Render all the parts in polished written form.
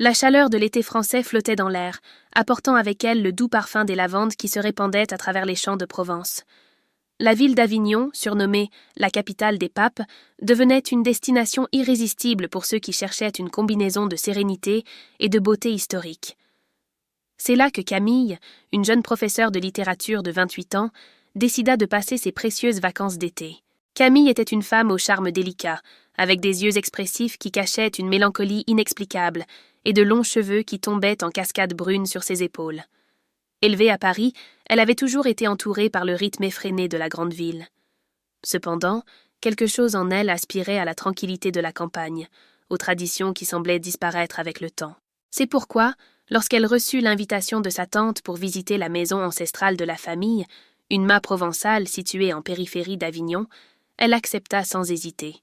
La chaleur de l'été français flottait dans l'air, apportant avec elle le doux parfum des lavandes qui se répandaient à travers les champs de Provence. La ville d'Avignon, surnommée la capitale des papes, devenait une destination irrésistible pour ceux qui cherchaient une combinaison de sérénité et de beauté historique. C'est là que Camille, une jeune professeure de littérature de 28 ans, décida de passer ses précieuses vacances d'été. Camille était une femme au charme délicat, avec des yeux expressifs qui cachaient une mélancolie inexplicable et de longs cheveux qui tombaient en cascades brunes sur ses épaules. Élevée à Paris, elle avait toujours été entourée par le rythme effréné de la grande ville. Cependant, quelque chose en elle aspirait à la tranquillité de la campagne, aux traditions qui semblaient disparaître avec le temps. C'est pourquoi, lorsqu'elle reçut l'invitation de sa tante pour visiter la maison ancestrale de la famille, une mât provençale située en périphérie d'Avignon, elle accepta sans hésiter.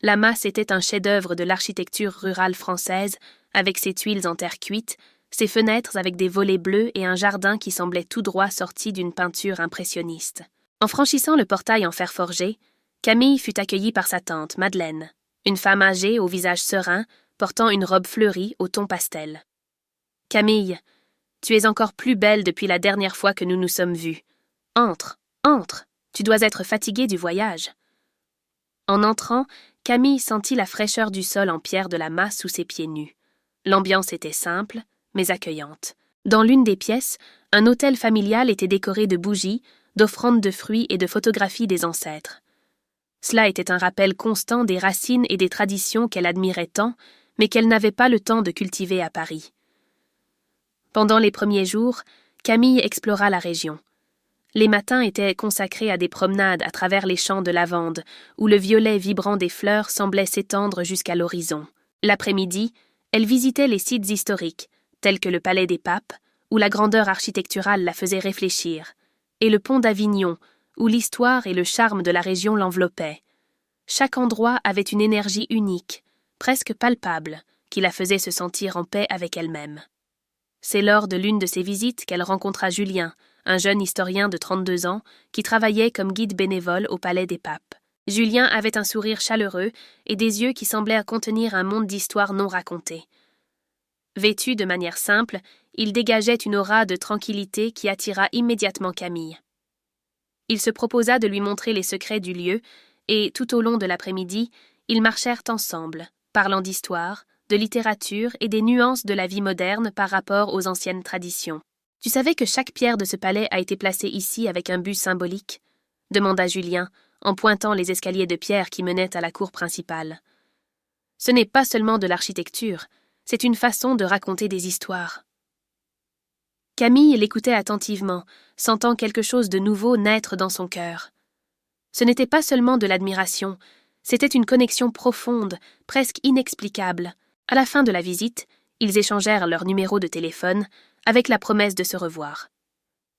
La masse était un chef-d'œuvre de l'architecture rurale française, avec ses tuiles en terre cuite, ses fenêtres avec des volets bleus et un jardin qui semblait tout droit sorti d'une peinture impressionniste. En franchissant le portail en fer forgé, Camille fut accueillie par sa tante, Madeleine, une femme âgée au visage serein, portant une robe fleurie au ton pastel. « Camille, tu es encore plus belle depuis la dernière fois que nous nous sommes vus. Entre, entre, tu dois être fatiguée du voyage. » En entrant, Camille sentit la fraîcheur du sol en pierre de la masse sous ses pieds nus. L'ambiance était simple, mais accueillante. Dans l'une des pièces, un autel familial était décoré de bougies, d'offrandes de fruits et de photographies des ancêtres. Cela était un rappel constant des racines et des traditions qu'elle admirait tant, mais qu'elle n'avait pas le temps de cultiver à Paris. Pendant les premiers jours, Camille explora la région. Les matins étaient consacrés à des promenades à travers les champs de lavande, où le violet vibrant des fleurs semblait s'étendre jusqu'à l'horizon. L'après-midi, elle visitait les sites historiques, tels que le Palais des Papes, où la grandeur architecturale la faisait réfléchir, et le pont d'Avignon, où l'histoire et le charme de la région l'enveloppaient. Chaque endroit avait une énergie unique, presque palpable, qui la faisait se sentir en paix avec elle-même. C'est lors de l'une de ces visites qu'elle rencontra Julien, un jeune historien de 32 ans, qui travaillait comme guide bénévole au Palais des Papes. Julien avait un sourire chaleureux et des yeux qui semblaient contenir un monde d'histoires non racontées. Vêtu de manière simple, il dégageait une aura de tranquillité qui attira immédiatement Camille. Il se proposa de lui montrer les secrets du lieu, et tout au long de l'après-midi, ils marchèrent ensemble, parlant d'histoire, de littérature et des nuances de la vie moderne par rapport aux anciennes traditions. « Tu savais que chaque pierre de ce palais a été placée ici avec un but symbolique ?» demanda Julien, en pointant les escaliers de pierre qui menaient à la cour principale. « Ce n'est pas seulement de l'architecture, c'est une façon de raconter des histoires. » Camille l'écoutait attentivement, sentant quelque chose de nouveau naître dans son cœur. Ce n'était pas seulement de l'admiration, c'était une connexion profonde, presque inexplicable. À la fin de la visite, ils échangèrent leurs numéros de téléphone, avec la promesse de se revoir.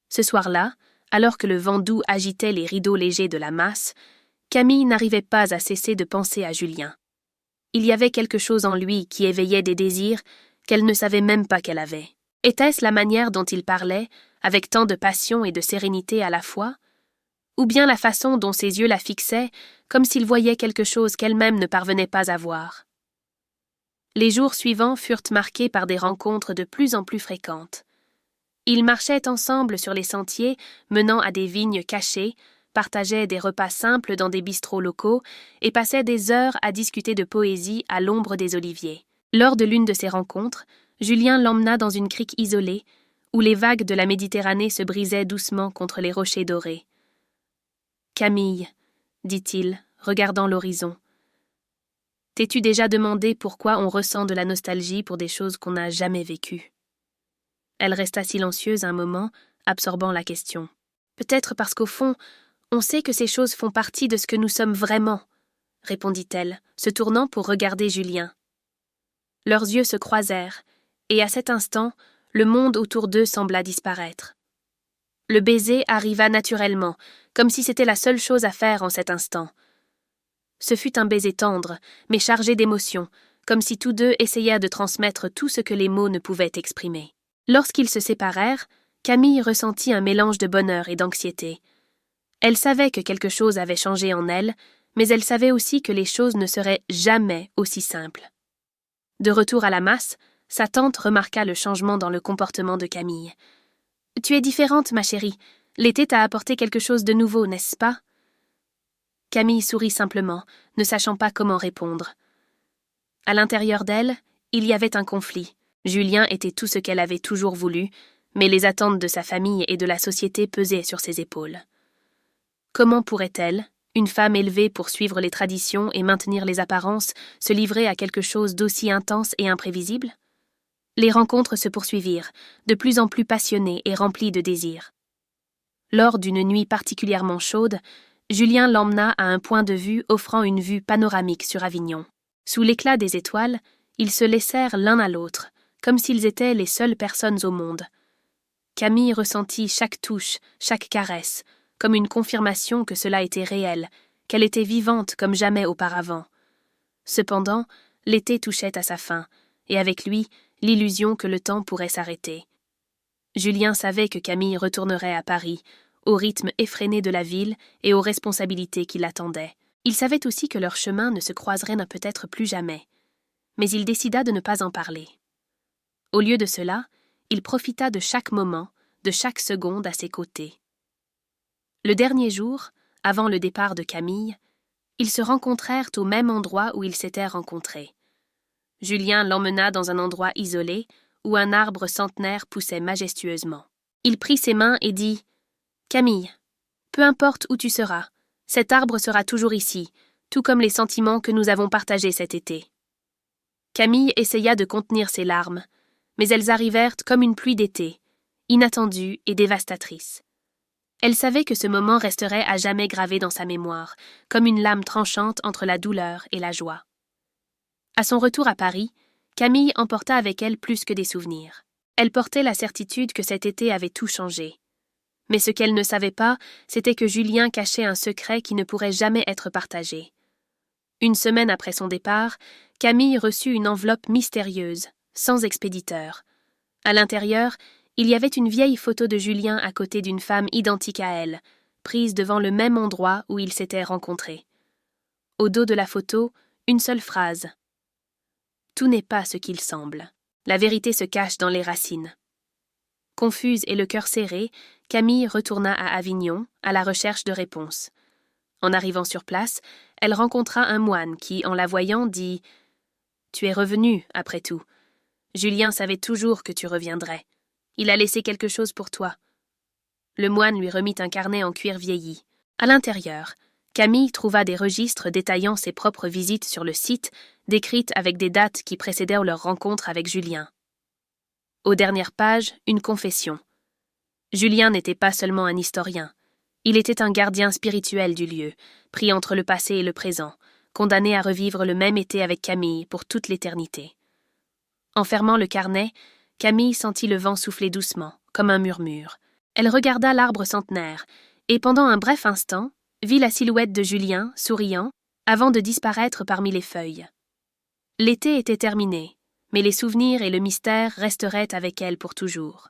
Ce soir-là, alors que le vent doux agitait les rideaux légers de la masse, Camille n'arrivait pas à cesser de penser à Julien. Il y avait quelque chose en lui qui éveillait des désirs qu'elle ne savait même pas qu'elle avait. Était-ce la manière dont il parlait, avec tant de passion et de sérénité à la fois? Ou bien la façon dont ses yeux la fixaient, comme s'il voyait quelque chose qu'elle-même ne parvenait pas à voir? Les jours suivants furent marqués par des rencontres de plus en plus fréquentes. Ils marchaient ensemble sur les sentiers menant à des vignes cachées, partageaient des repas simples dans des bistrots locaux et passaient des heures à discuter de poésie à l'ombre des oliviers. Lors de l'une de ces rencontres, Julien l'emmena dans une crique isolée, où les vagues de la Méditerranée se brisaient doucement contre les rochers dorés. « Camille, dit-il, regardant l'horizon, t'es-tu déjà demandé pourquoi on ressent de la nostalgie pour des choses qu'on n'a jamais vécues? » Elle resta silencieuse un moment, absorbant la question. « Peut-être parce qu'au fond, on sait que ces choses font partie de ce que nous sommes vraiment, » répondit-elle, se tournant pour regarder Julien. Leurs yeux se croisèrent, et à cet instant, le monde autour d'eux sembla disparaître. Le baiser arriva naturellement, comme si c'était la seule chose à faire en cet instant. Ce fut un baiser tendre, mais chargé d'émotion, comme si tous deux essayèrent de transmettre tout ce que les mots ne pouvaient exprimer. Lorsqu'ils se séparèrent, Camille ressentit un mélange de bonheur et d'anxiété. Elle savait que quelque chose avait changé en elle, mais elle savait aussi que les choses ne seraient jamais aussi simples. De retour à la masse, sa tante remarqua le changement dans le comportement de Camille. « Tu es différente, ma chérie. L'été t'a apporté quelque chose de nouveau, n'est-ce pas ?» Camille sourit simplement, ne sachant pas comment répondre. À l'intérieur d'elle, il y avait un conflit. Julien était tout ce qu'elle avait toujours voulu, mais les attentes de sa famille et de la société pesaient sur ses épaules. Comment pourrait-elle, une femme élevée pour suivre les traditions et maintenir les apparences, se livrer à quelque chose d'aussi intense et imprévisible ? Les rencontres se poursuivirent, de plus en plus passionnées et remplies de désirs. Lors d'une nuit particulièrement chaude, Julien l'emmena à un point de vue offrant une vue panoramique sur Avignon. Sous l'éclat des étoiles, ils se laissèrent l'un à l'autre, comme s'ils étaient les seules personnes au monde. Camille ressentit chaque touche, chaque caresse, comme une confirmation que cela était réel, qu'elle était vivante comme jamais auparavant. Cependant, l'été touchait à sa fin, et avec lui, l'illusion que le temps pourrait s'arrêter. Julien savait que Camille retournerait à Paris, au rythme effréné de la ville et aux responsabilités qui l'attendaient. Il savait aussi que leurs chemins ne se croiseraient peut-être plus jamais. Mais il décida de ne pas en parler. Au lieu de cela, il profita de chaque moment, de chaque seconde à ses côtés. Le dernier jour, avant le départ de Camille, ils se rencontrèrent au même endroit où ils s'étaient rencontrés. Julien l'emmena dans un endroit isolé, où un arbre centenaire poussait majestueusement. Il prit ses mains et dit « Camille, peu importe où tu seras, cet arbre sera toujours ici, tout comme les sentiments que nous avons partagés cet été. » Camille essaya de contenir ses larmes, mais elles arrivèrent comme une pluie d'été, inattendue et dévastatrice. Elle savait que ce moment resterait à jamais gravé dans sa mémoire, comme une lame tranchante entre la douleur et la joie. À son retour à Paris, Camille emporta avec elle plus que des souvenirs. Elle portait la certitude que cet été avait tout changé. Mais ce qu'elle ne savait pas, c'était que Julien cachait un secret qui ne pourrait jamais être partagé. Une semaine après son départ, Camille reçut une enveloppe mystérieuse, sans expéditeur. À l'intérieur, il y avait une vieille photo de Julien à côté d'une femme identique à elle, prise devant le même endroit où ils s'étaient rencontrés. Au dos de la photo, une seule phrase. « Tout n'est pas ce qu'il semble. La vérité se cache dans les racines. » Confuse et le cœur serré, Camille retourna à Avignon, à la recherche de réponses. En arrivant sur place, elle rencontra un moine qui, en la voyant, dit « Tu es revenu, après tout. Julien savait toujours que tu reviendrais. Il a laissé quelque chose pour toi. » Le moine lui remit un carnet en cuir vieilli. À l'intérieur, Camille trouva des registres détaillant ses propres visites sur le site, décrites avec des dates qui précédèrent leur rencontre avec Julien. Aux dernières pages, une confession. Julien n'était pas seulement un historien. Il était un gardien spirituel du lieu, pris entre le passé et le présent, condamné à revivre le même été avec Camille pour toute l'éternité. En fermant le carnet, Camille sentit le vent souffler doucement, comme un murmure. Elle regarda l'arbre centenaire, et pendant un bref instant, vit la silhouette de Julien, souriant, avant de disparaître parmi les feuilles. L'été était terminé, mais les souvenirs et le mystère resteraient avec elle pour toujours.